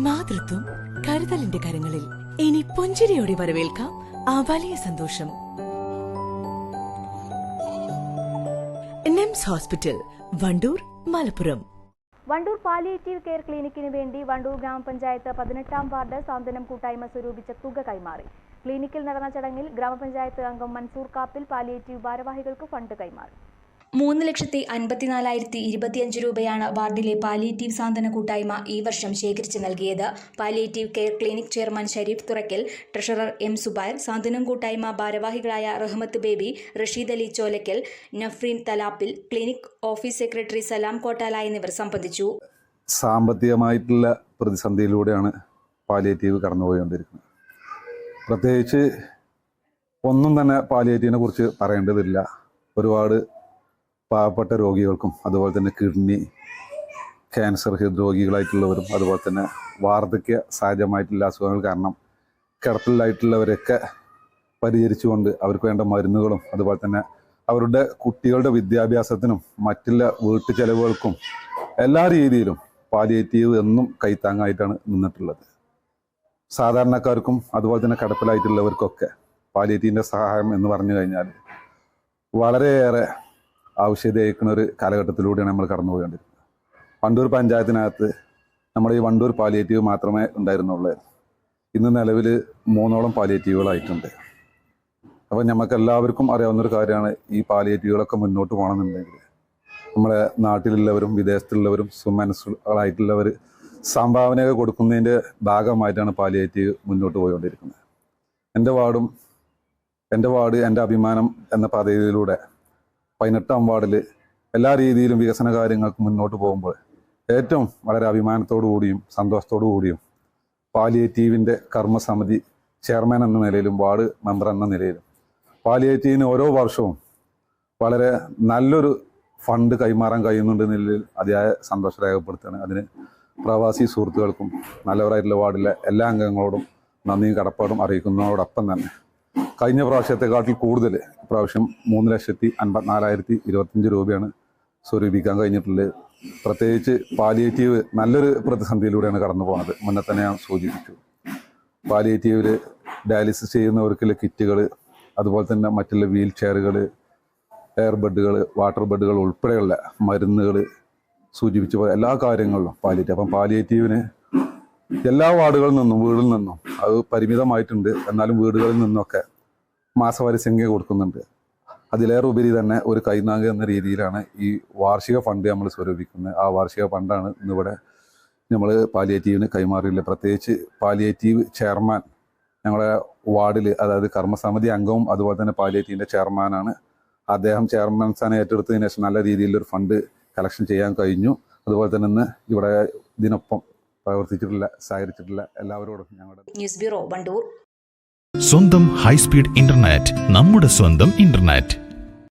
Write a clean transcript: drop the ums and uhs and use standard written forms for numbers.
മാതൃത്വം കരുതലിന്റെ കരങ്ങളിൽ. ഇനി പുഞ്ചിരിയോടെ വരവേൽക്കാം ആ വലിയ സന്തോഷം. NIMS hospital, Wandoor, Malappuram. Wandoor palliative care ക്ലിനിക്കിന് വേണ്ടി വണ്ടൂർ ഗ്രാമപഞ്ചായത്ത് 18-ാം വാർഡ് സാന്ത്വനം കൂട്ടായ്മ സ്വരൂപിച്ച തുക കൈമാറി. ക്ലിനിക്കിൽ നടന്ന ചടങ്ങിൽ ഗ്രാമപഞ്ചായത്ത് അംഗം മൻസൂർ കാപ്പിൽ പാലിയേറ്റീവ് ഭാരവാഹികൾക്ക് ഫണ്ട് കൈമാറി. 3,54,025 രൂപയാണ് വാർഡിലെ പാലിയേറ്റീവ് സാന്ത്വന കൂട്ടായ്മ ഈ വർഷം ശേഖരിച്ച് നൽകിയത്. Palliative care clinic chairman Sharif Thurakkal, treasurer M Subair, Santhwanam കൂട്ടായ്മ ഭാരവാഹികളായ Rahmath Baby, Rasheed Ali Cholakkal, Nafreen Thalappil, clinic office secretary Salam Kottala എന്നിവർ സംബന്ധിച്ചു. സാമ്പത്തികമായിട്ടുള്ള പ്രതിസന്ധിയിലൂടെയാണ് പാലിയേറ്റീവ് കടന്നുപോയിക്കൊണ്ടിരിക്കുന്നത്. പ്രത്യേകിച്ച് ഒന്നും തന്നെ പാലിയേറ്റീവിനെ കുറിച്ച് പറയേണ്ടതില്ല. ഒരുപാട് പാവപ്പെട്ട രോഗികൾക്കും അതുപോലെ തന്നെ കിഡ്നി ക്യാൻസർ ഹൃദ്രോഗികളായിട്ടുള്ളവരും അതുപോലെ തന്നെ വാർദ്ധക്യ സഹജമായിട്ടുള്ള അസുഖങ്ങൾ കാരണം കിടപ്പിലായിട്ടുള്ളവരൊക്കെ പരിചരിച്ചുകൊണ്ട് അവർക്ക് വേണ്ട മരുന്നുകളും അതുപോലെ തന്നെ അവരുടെ കുട്ടികളുടെ വിദ്യാഭ്യാസത്തിനും മറ്റുള്ള വീട്ടു ചെലവുകൾക്കും എല്ലാ രീതിയിലും പാലിയേറ്റീവ് എന്നും കൈത്താങ്ങായിട്ടാണ് നിന്നിട്ടുള്ളത്. സാധാരണക്കാർക്കും അതുപോലെ തന്നെ കിടപ്പിലായിട്ടുള്ളവർക്കൊക്കെ പാലിയേറ്റീവിൻ്റെ സഹായം എന്ന് പറഞ്ഞു കഴിഞ്ഞാൽ വളരെയേറെ ആവശ്യതയേക്കുന്ന ഒരു കാലഘട്ടത്തിലൂടെയാണ് നമ്മൾ കടന്നുപോയിക്കൊണ്ടിരിക്കുന്നത്. വണ്ടൂർ പഞ്ചായത്തിനകത്ത് നമ്മുടെ ഈ വണ്ടൂർ പാലിയേറ്റീവ് മാത്രമേ ഉണ്ടായിരുന്നുള്ളൂ. ഇന്ന് നിലവിൽ 3ഓളം പാലിയേറ്റീവുകളായിട്ടുണ്ട്. അപ്പോൾ നമുക്ക് എല്ലാവർക്കും അറിയാവുന്നൊരു കാര്യമാണ്, ഈ പാലിയേറ്റീവുകളൊക്കെ മുന്നോട്ട് പോകണമെന്നുണ്ടെങ്കിൽ നമ്മളെ നാട്ടിലുള്ളവരും വിദേശത്തുള്ളവരും സുമനസ്സുകളായിട്ടുള്ളവർ സംഭാവനയൊക്കെ കൊടുക്കുന്നതിൻ്റെ ഭാഗമായിട്ടാണ് പാലിയേറ്റീവ് മുന്നോട്ട് പോയിക്കൊണ്ടിരിക്കുന്നത്. എൻ്റെ വാർഡ് എൻ്റെ അഭിമാനം എന്ന പദ്ധതിയിലൂടെ 18-ാം വാർഡിൽ എല്ലാ രീതിയിലും വികസന കാര്യങ്ങൾക്ക് മുന്നോട്ട് പോകുമ്പോൾ ഏറ്റവും വളരെ അഭിമാനത്തോടു കൂടിയും സന്തോഷത്തോടു കൂടിയും പാലിയേറ്റീവിൻ്റെ കർമ്മസമിതി ചെയർമാൻ എന്ന നിലയിലും വാർഡ് മെമ്പർ എന്ന നിലയിലും പാലിയേറ്റീവിന് ഓരോ വർഷവും വളരെ നല്ലൊരു ഫണ്ട് കൈമാറാൻ കഴിയുന്നുണ്ട് നിലയിൽ അതിയായ സന്തോഷം രേഖപ്പെടുത്തുകയാണ്. അതിന് പ്രവാസി സുഹൃത്തുക്കൾക്കും നല്ലവരായിട്ടുള്ള വാർഡിലെ എല്ലാ അംഗങ്ങളോടും നന്ദിയും കടപ്പാടും അറിയിക്കുന്നതോടൊപ്പം തന്നെ കഴിഞ്ഞ പ്രാവശ്യത്തെക്കാട്ടിൽ കൂടുതൽ ഇപ്രാവശ്യം 3,54,025 രൂപയാണ് സ്വരൂപിക്കാൻ കഴിഞ്ഞിട്ടുള്ളത്. പ്രത്യേകിച്ച് പാലിയേറ്റീവ് നല്ലൊരു പ്രതിസന്ധിയിലൂടെയാണ് കടന്നു പോകുന്നത്. മുന്നേ തന്നെ ഞാൻ സൂചിപ്പിച്ചു. പാലിയേറ്റീവിൽ ഡയാലിസിസ് ചെയ്യുന്നവർക്കുള്ള കിറ്റുകൾ അതുപോലെ തന്നെ മറ്റുള്ള വീൽ ചെയറുകൾ, എയർ ബെഡുകൾ, വാട്ടർ ബെഡുകൾ ഉൾപ്പെടെയുള്ള മരുന്നുകൾ സൂചിപ്പിച്ച പോലെ എല്ലാ കാര്യങ്ങളിലും പാലിയേറ്റീവ്. അപ്പം പാലിയേറ്റീവിന് എല്ലാ വാർഡുകളിൽ നിന്നും വീടിൽ നിന്നും അത് പരിമിതമായിട്ടുണ്ട്. എന്നാലും വീടുകളിൽ നിന്നൊക്കെ മാസവരിസംഖ്യ കൊടുക്കുന്നുണ്ട്. അതിലേറെ ഉപരി തന്നെ ഒരു കൈനാങ്ക് എന്ന രീതിയിലാണ് ഈ വാർഷിക ഫണ്ട് നമ്മൾ സ്വരൂപിക്കുന്നത്. ആ വാർഷിക ഫണ്ടാണ് ഇന്നിവിടെ നമ്മൾ പാലിയേറ്റീവിന് കൈമാറിയില്ല. പ്രത്യേകിച്ച് പാലിയേറ്റീവ് ചെയർമാൻ ഞങ്ങളുടെ വാർഡിൽ, അതായത് കർമ്മസമിതി അംഗവും അതുപോലെ തന്നെ പാലിയേറ്റീവിൻ്റെ ചെയർമാനാണ്. അദ്ദേഹം ചെയർമാൻ സ്ഥാനം ഏറ്റെടുത്തതിന് ശേഷം നല്ല രീതിയിലൊരു ഫണ്ട് കളക്ഷൻ ചെയ്യാൻ കഴിഞ്ഞു. അതുപോലെ തന്നെ ഇന്ന് ഇവിടെ ഇതിനൊപ്പം പ്രവർത്തിച്ചിട്ടുള്ള സഹകരിച്ചിട്ടുള്ള എല്ലാവരോടും ഞങ്ങളുടെ ന്യൂസ് ബ്യൂറോ വണ്ടൂർ. സ്വന്തം ഹൈസ്പീഡ് ഇന്റർനെറ്റ്, നമ്മുടെ സ്വന്തം ഇന്റർനെറ്റ്.